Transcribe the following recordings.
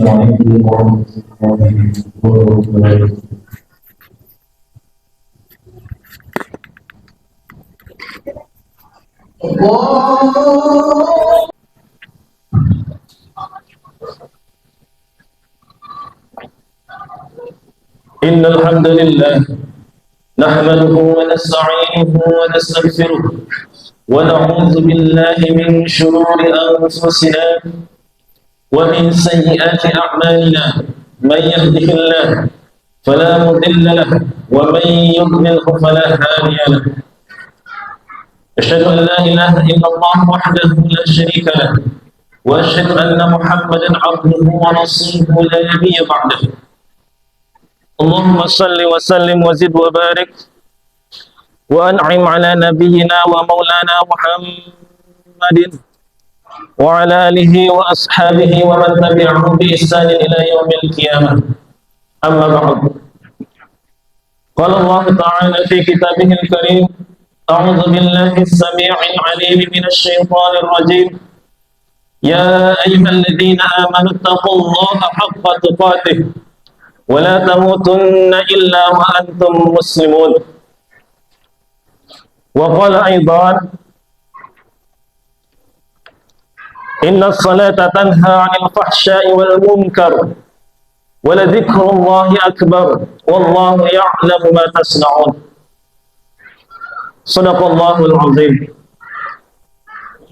Assalamualaikum warahmatullahi wabarakatuh. Innal hamdalillah nahmaduhu wa nasta'inuhu wa nastaghfiruh wa na'udzu billahi min shururi anfusina wa min sayyiati a'malina man yahdihillahu fala mudilla lahu wa man yudlilhu fala hadiya lahu. Asyhadu an la ilaha illallah wahdahu la syarika lahu wa asyhadu anna Muhammadan 'abduhu wa rasuluhu la nabiyya ba'dahu. Allahumma salli wa sallim wa zid wa barik wa an'im ala nabiyyina wa maulana Muhammadin wa ala alihi wa ashabihi wa man tabi'ahum bi ihsanin ila yaumil qiyamah. Amma ba'd. Qala Allah ta'ala fi kitabihil karim, a'udzu billahi as-sami'il 'alim minasy syaithanir rajim. Ya ayyuhalladzina amanu taqullaha haqqa tuqatih wa la tamutunna illa wa antum muslimun. Wa qala aidan, inna as-salata tanha 'anil fahsya'i wal munkar wa la dzikrullahi akbar wallahu ya'lamu ma tasna'un. Shadaqallahul azim.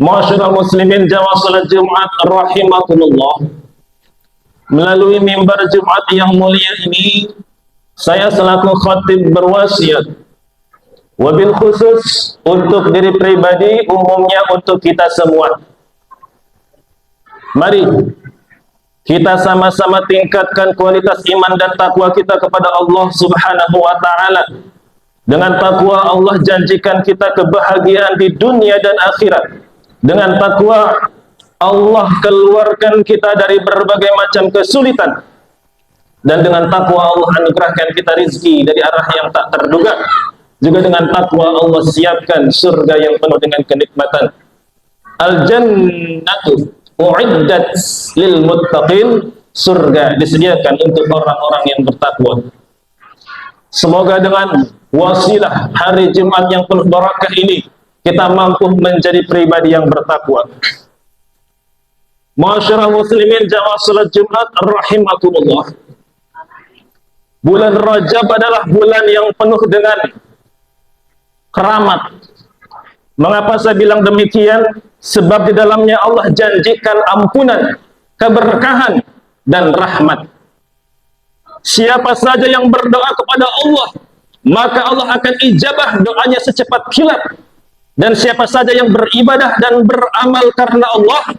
Ma'asyiral muslimin jamaah salat Jumat rahimakumullah. Melalui mimbar Jumat yang mulia ini, saya selaku khatib berwasiat, wabil khusus untuk diri pribadi, umumnya untuk kita semua. Mari kita sama-sama tingkatkan kualitas iman dan takwa kita kepada Allah Subhanahu wa ta'ala. Dengan takwa Allah janjikan kita kebahagiaan di dunia dan akhirat. Dengan takwa Allah keluarkan kita dari berbagai macam kesulitan, dan dengan takwa Allah anugerahkan kita rizki dari arah yang tak terduga. Juga dengan takwa Allah siapkan surga yang penuh dengan kenikmatan. Al-jannatu u'iddat lil muttaqin, surga disediakan untuk orang-orang yang bertakwa. Semoga dengan wasilah hari Jumat yang penuh barakah ini, kita mampu menjadi pribadi yang bertakwa. Ma'asyiral muslimin jamaah salat Jumat rahimakumullah. Bulan Rajab adalah bulan yang penuh dengan keramat. Mengapa saya bilang demikian? Sebab di dalamnya Allah janjikan ampunan, keberkahan, dan rahmat. Siapa saja yang berdoa kepada Allah, maka Allah akan ijabah doanya secepat kilat. Dan siapa saja yang beribadah dan beramal karena Allah,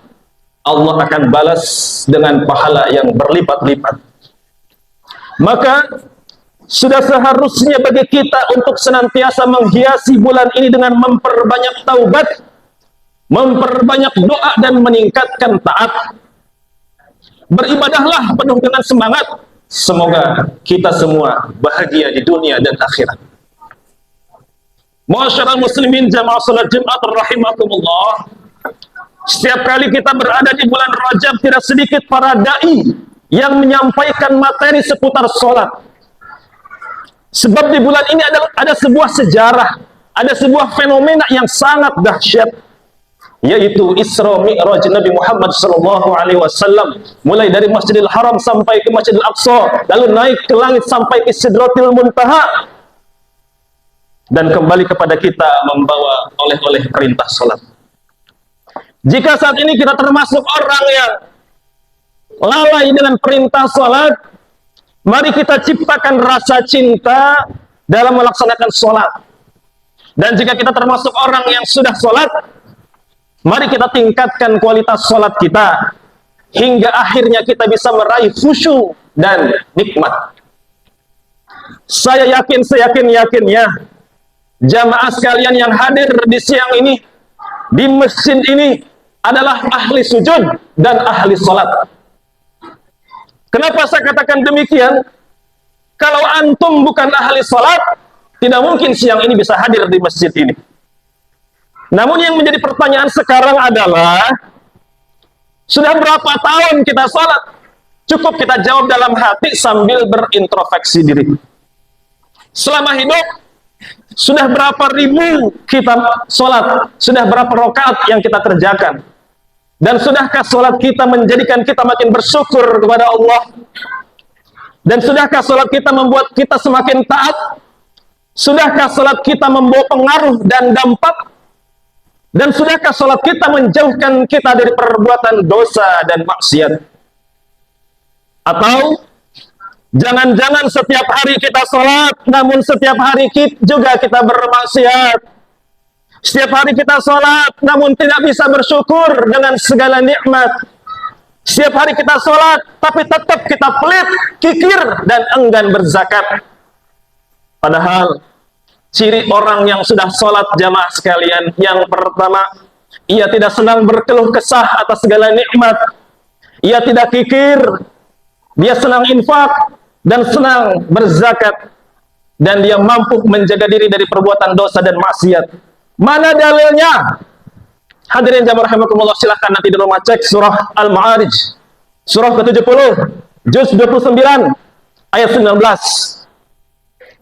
Allah akan balas dengan pahala yang berlipat-lipat. Maka sudah seharusnya bagi kita untuk senantiasa menghiasi bulan ini dengan memperbanyak taubat, memperbanyak doa, dan meningkatkan taat. Beribadahlah penuh dengan semangat. Semoga kita semua bahagia di dunia dan akhirat. Ma'asyiral muslimin jamaah salat Jumat rahimakumullah. Setiap kali kita berada di bulan Rajab, tidak sedikit para da'i yang menyampaikan materi seputar sholat. Sebab di bulan ini ada sebuah sejarah, ada sebuah fenomena yang sangat dahsyat, yaitu Isra Mi'raj Nabi Muhammad SAW. Mulai dari Masjidil Haram sampai ke Masjidil Aqsa, lalu naik ke langit sampai ke Sidratil Muntaha, dan kembali kepada kita membawa oleh-oleh perintah sholat. Jika saat ini kita termasuk orang yang lalai dengan perintah sholat, mari kita ciptakan rasa cinta dalam melaksanakan sholat. Dan jika kita termasuk orang yang sudah sholat, mari kita tingkatkan kualitas sholat kita, hingga akhirnya kita bisa meraih khusyuk dan nikmat. Saya yakin, seyakin-yakinnya, jamaah sekalian yang hadir di siang ini, di masjid ini, adalah ahli sujud dan ahli sholat. Kenapa saya katakan demikian? Kalau antum bukan ahli sholat, tidak mungkin siang ini bisa hadir di masjid ini. Namun yang menjadi pertanyaan sekarang adalah, sudah berapa tahun kita sholat? Cukup kita jawab dalam hati sambil berintrospeksi diri. Selama hidup, sudah berapa ribu kita sholat? Sudah berapa rakaat yang kita kerjakan? Dan sudahkah sholat kita menjadikan kita makin bersyukur kepada Allah? Dan sudahkah sholat kita membuat kita semakin taat? Sudahkah sholat kita membawa pengaruh dan dampak? Dan sudahkah sholat kita menjauhkan kita dari perbuatan dosa dan maksiat? Atau jangan-jangan setiap hari kita sholat, namun setiap hari juga kita bermaksiat? Setiap hari kita sholat, namun tidak bisa bersyukur dengan segala nikmat. Setiap hari kita sholat, tapi tetap kita pelit, kikir, dan enggan berzakat. Padahal, ciri orang yang sudah sholat jamaah sekalian, yang pertama, ia tidak senang berkeluh kesah atas segala nikmat. Ia tidak kikir, dia senang infak, dan senang berzakat. Dan dia mampu menjaga diri dari perbuatan dosa dan maksiat. Mana dalilnya? Hadirin jamaah rahimakumullah, silahkan nanti di rumah cek surah Al-Ma'arij, surah ke-70, juz 29, ayat 19.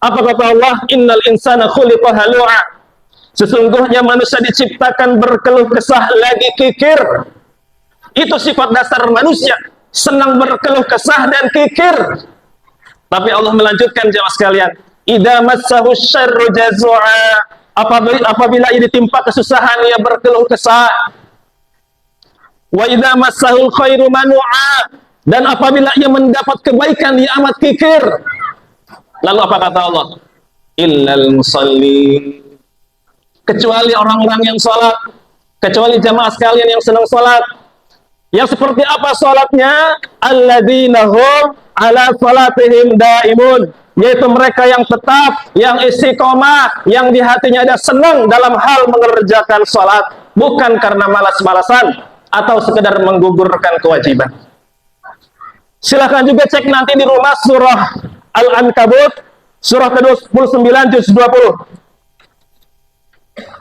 Apa kata Allah? Innal insana khuliqa halu'a. Sesungguhnya manusia diciptakan berkeluh kesah lagi kikir. Itu sifat dasar manusia, senang berkeluh kesah dan kikir. Tapi Allah melanjutkan jamaah sekalian, idza massahu syarru jazua. Apabila ia ditimpa kesusahan, ia berkeluh kesah. Wa idza massahul khairu manu'a. Dan apabila ia mendapat kebaikan, ia amat kikir. Lalu apa kata Allah? Illal musallin. Kecuali orang-orang yang salat, kecuali jamaah sekalian yang senang salat. Yang seperti apa salatnya? Alladzina hum ala salatihim daimun. Yaitu mereka yang tetap, yang istiqomah, yang di hatinya ada senang dalam hal mengerjakan sholat, bukan karena malas-malasan atau sekedar menggugurkan kewajiban. Silahkan juga cek nanti di rumah surah Al-Ankabut, surah ke-29 juz 20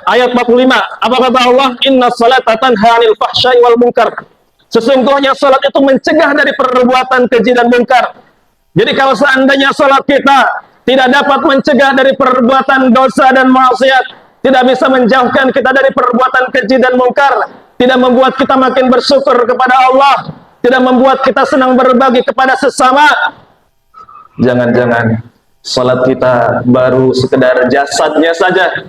ayat 45. Apa kata Allah? Inna salata tanha 'anil fahsya'i wal munkar. Sesungguhnya salat itu mencegah dari perbuatan keji dan munkar. Jadi kalau seandainya sholat kita tidak dapat mencegah dari perbuatan dosa dan maksiat, tidak bisa menjauhkan kita dari perbuatan keji dan mungkar, tidak membuat kita makin bersyukur kepada Allah, tidak membuat kita senang berbagi kepada sesama, jangan-jangan sholat kita baru sekedar jasadnya saja,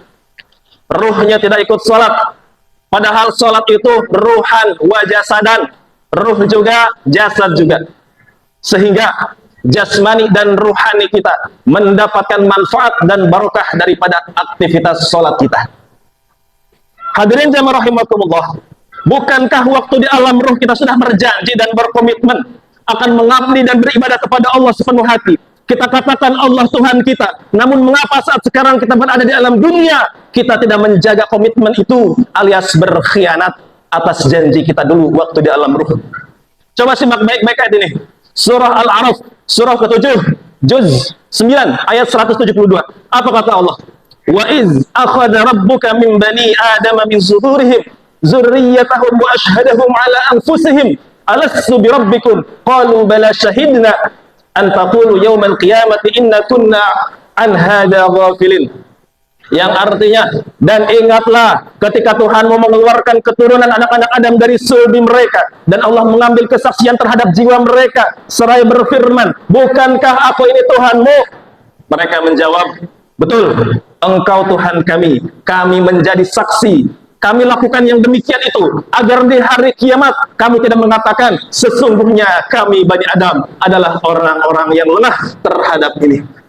ruhnya tidak ikut sholat. Padahal sholat itu ruhan wa jasadan, ruh juga, jasad juga. Sehingga jasmani dan ruhani kita mendapatkan manfaat dan barokah daripada aktivitas sholat kita. Hadirin jamaah rahimakumullah, bukankah waktu di alam ruh kita sudah berjanji dan berkomitmen akan mengabdi dan beribadah kepada Allah sepenuh hati? Kita katakan Allah Tuhan kita, namun mengapa saat sekarang kita berada di alam dunia, kita tidak menjaga komitmen itu, alias berkhianat atas janji kita dulu waktu di alam ruh? Coba simak baik-baik ayat ini. Surah Al-A'raf, surah ke-7, juz 9, ayat 172. Apa kata Allah? Wa iz akhadha rabbuka min bani adama min zuhurihim zurriyyatahum wa ashhadahum ala anfusihim alastu bi rabbikum qalu bala shahidna an taqulu yawmal qiyamati inna kunna an hadha ghafilin. Yang artinya, dan ingatlah ketika Tuhan mau mengeluarkan keturunan anak-anak Adam dari sulbi mereka, dan Allah mengambil kesaksian terhadap jiwa mereka seraya berfirman, bukankah aku ini Tuhanmu? Mereka menjawab, betul, engkau Tuhan kami, kami menjadi saksi, kami lakukan yang demikian itu agar di hari kiamat kami tidak mengatakan sesungguhnya kami Bani Adam adalah orang-orang yang lemah terhadap ini.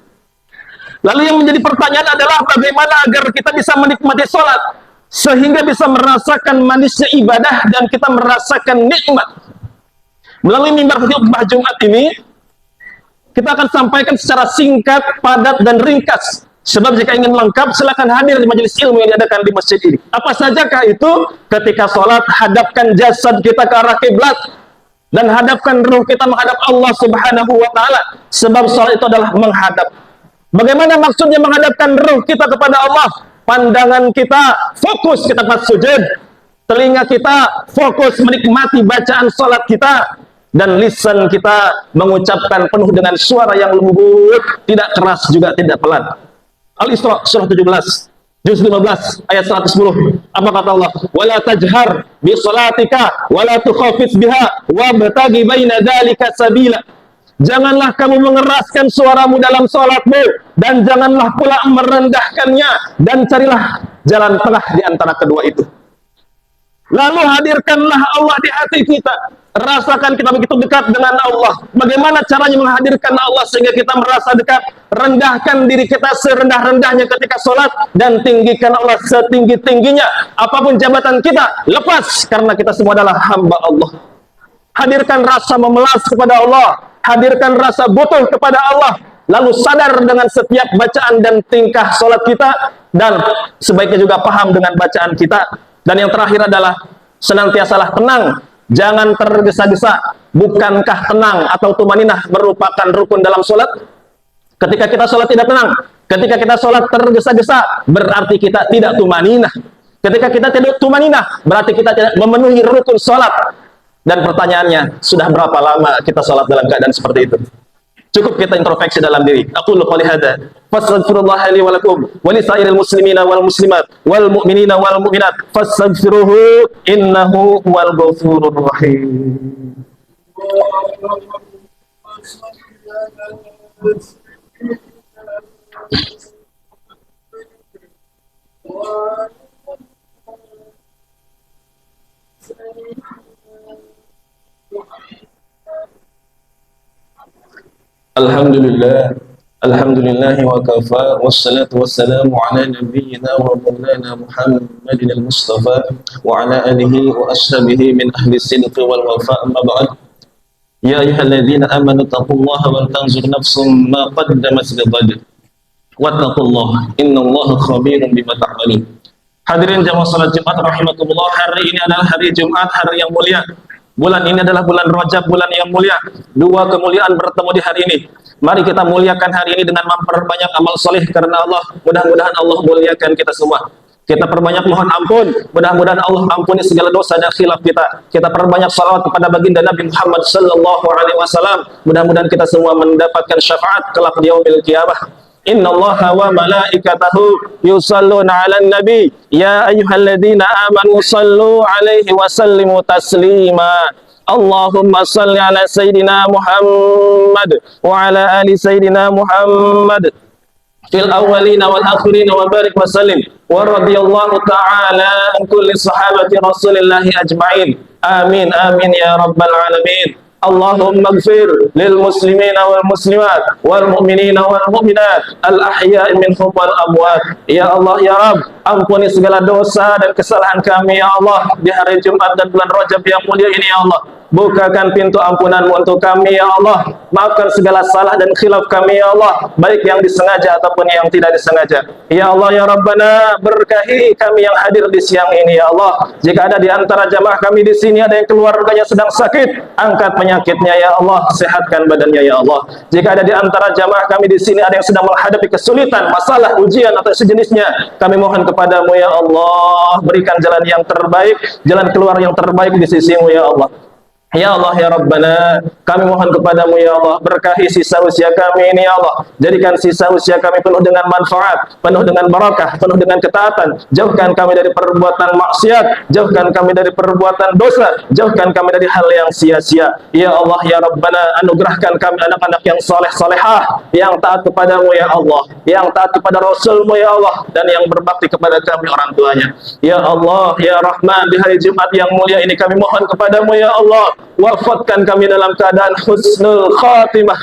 Lalu yang menjadi pertanyaan adalah bagaimana agar kita bisa menikmati sholat sehingga bisa merasakan manisnya ibadah dan kita merasakan nikmat. Melalui mimbar khutbah Jumat ini kita akan sampaikan secara singkat, padat dan ringkas. Sebab jika ingin lengkap silakan hadir di majelis ilmu yang diadakan di masjid ini. Apa sajakah itu? Ketika sholat, hadapkan jasad kita ke arah kiblat dan hadapkan ruh kita menghadap Allah Subhanahu wa taala. Sebab sholat itu adalah menghadap. Bagaimana maksudnya menghadapkan ruh kita kepada Allah? Pandangan kita fokus ke tempat sujud, telinga kita fokus menikmati bacaan sholat kita, dan lisan kita mengucapkan penuh dengan suara yang lembut, tidak keras juga tidak pelan. Al-Isra surah 17 juz 15 ayat 110. Apa kata Allah? Wala tajhar bi salatika wala tukhafit biha wabtaghi baina dzalika sabila. Janganlah kamu mengeraskan suaramu dalam salatmu dan janganlah pula merendahkannya, dan carilah jalan tengah di antara kedua itu. Lalu hadirkanlah Allah di hati kita. Rasakan kita begitu dekat dengan Allah. Bagaimana caranya menghadirkan Allah sehingga kita merasa dekat? Rendahkan diri kita serendah-rendahnya ketika sholat, dan tinggikan Allah setinggi-tingginya. Apapun jabatan kita, lepas, karena kita semua adalah hamba Allah. Hadirkan rasa memelas kepada Allah, hadirkan rasa butuh kepada Allah, lalu sadar dengan setiap bacaan dan tingkah sholat kita, dan sebaiknya juga paham dengan bacaan kita. Dan yang terakhir adalah senantiasalah tenang, jangan tergesa-gesa. Bukankah tenang atau tumaninah merupakan rukun dalam sholat? Ketika kita sholat tidak tenang, ketika kita sholat tergesa-gesa, berarti kita tidak tumaninah. Ketika kita tidak tumaninah, berarti kita tidak memenuhi rukun sholat. Dan pertanyaannya, sudah berapa lama kita sholat dalam keadaan seperti itu? Cukup kita introspeksi dalam diri. Aku lupa lihada. Fastaghfirullah li wa lakum wa li sairil muslimina wal muslimat wal mu'minina wal mu'minat fastaghfiruhu innahu huwal ghafurur rahim. Alhamdulillah wa kafa, wassalatu wassalamu ala nabiyyina wa maulana Muhammadin al-Mustafa wa ala alihi wa ashabihi min ahli sidqi wal wafa, amma ba'd. Ya ayyuhalladzina amanu taqullaha wal tanzur nafsum ma qaddamat lighad wattaqullaha innallaha khabirun bima ta'malun. Hadirin jamaah salat Jumat rahimakumullah, hari ini adalah hari Jumat, hari yang mulia. Bulan ini adalah bulan Rajab, bulan yang mulia. Dua kemuliaan bertemu di hari ini. Mari kita muliakan hari ini dengan memperbanyak amal soleh karena Allah. Mudah-mudahan Allah muliakan kita semua. Kita perbanyak mohon ampun. Mudah-mudahan Allah ampuni segala dosa dan khilaf kita. Kita perbanyak salawat kepada baginda Nabi Muhammad sallallahu alaihi wasallam. Mudah-mudahan kita semua mendapatkan syafaat kelak di yaumil qiyamah. Inna Allaha wa malaikatahu yusalluna 'alan nabi ya ayyuhalladzina amanu sallu 'alaihi wa sallimu taslima. Allahumma salli ala sayyidina Muhammad wa ala ali sayyidina Muhammad fil awwalina wal akhirina wa barik wa sallim wa radiyallahu ta'ala an kulli sahabati rasulillahi ajma'in. Amin amin ya rabbal alamin. Allahumma ighfir lil muslimina wal muslimat wal mu'minina wal mu'minat al ahya'i minhum wal amwat. Ya Allah ya Rabb, ampuni segala dosa dan kesalahan kami ya Allah di hari Jumat dan bulan Rajab yang mulia ini ya Allah. Bukakan pintu ampunanmu untuk kami ya Allah. Maafkan segala salah dan khilaf kami ya Allah, baik yang disengaja ataupun yang tidak disengaja. Ya Allah ya Rabbana, berkahi kami yang hadir di siang ini ya Allah. Jika ada di antara jamaah kami di sini ada yang keluarganya sedang sakit, angkat penyakitnya ya Allah, sehatkan badannya ya Allah. Jika ada di antara jamaah kami di sini ada yang sedang menghadapi kesulitan, masalah, ujian atau sejenisnya, kami mohon kepadamu ya Allah, berikan jalan yang terbaik, jalan keluar yang terbaik di sisimu ya Allah. Ya Allah ya Rabbana, kami mohon kepadamu ya Allah, berkahi sisa usia kami ini ya Allah. Jadikan sisa usia kami penuh dengan manfaat, penuh dengan barakah, penuh dengan ketaatan. Jauhkan kami dari perbuatan maksiat, jauhkan kami dari perbuatan dosa, jauhkan kami dari hal yang sia-sia. Ya Allah ya Rabbana, anugerahkan kami anak-anak yang soleh-solehah, yang taat kepadamu ya Allah, yang taat kepada Rasulmu ya Allah, dan yang berbakti kepada kami orang tuanya. Ya Allah ya Rahman, di hari Jumat yang mulia ini kami mohon kepadamu ya Allah, wafatkan kami dalam keadaan husnul khatimah.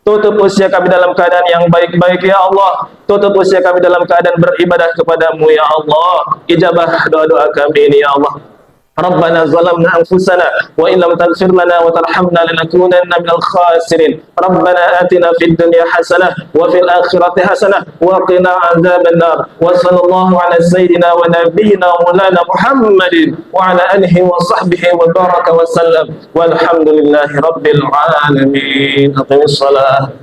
Tutup usia kami dalam keadaan yang baik-baik ya Allah. Tutup usia kami dalam keadaan beribadah kepadamu ya Allah. Ijabah doa-doa kami ini ya Allah. Rabbana zalamna anfusana wa in lam taghfir lana wa tarhamna lanakunanna minal khasirin. Rabbana atina fid dunya hasanah wa fil akhirati hasanah wa qina adzaban nar. Wa sallallahu ala sayyidina wa nabiyyina maulana Muhammadin wa ala alihi wa sahbihi wa baraka wa sallam. Walhamdulillahi rabbil alamin. Aqimus salat.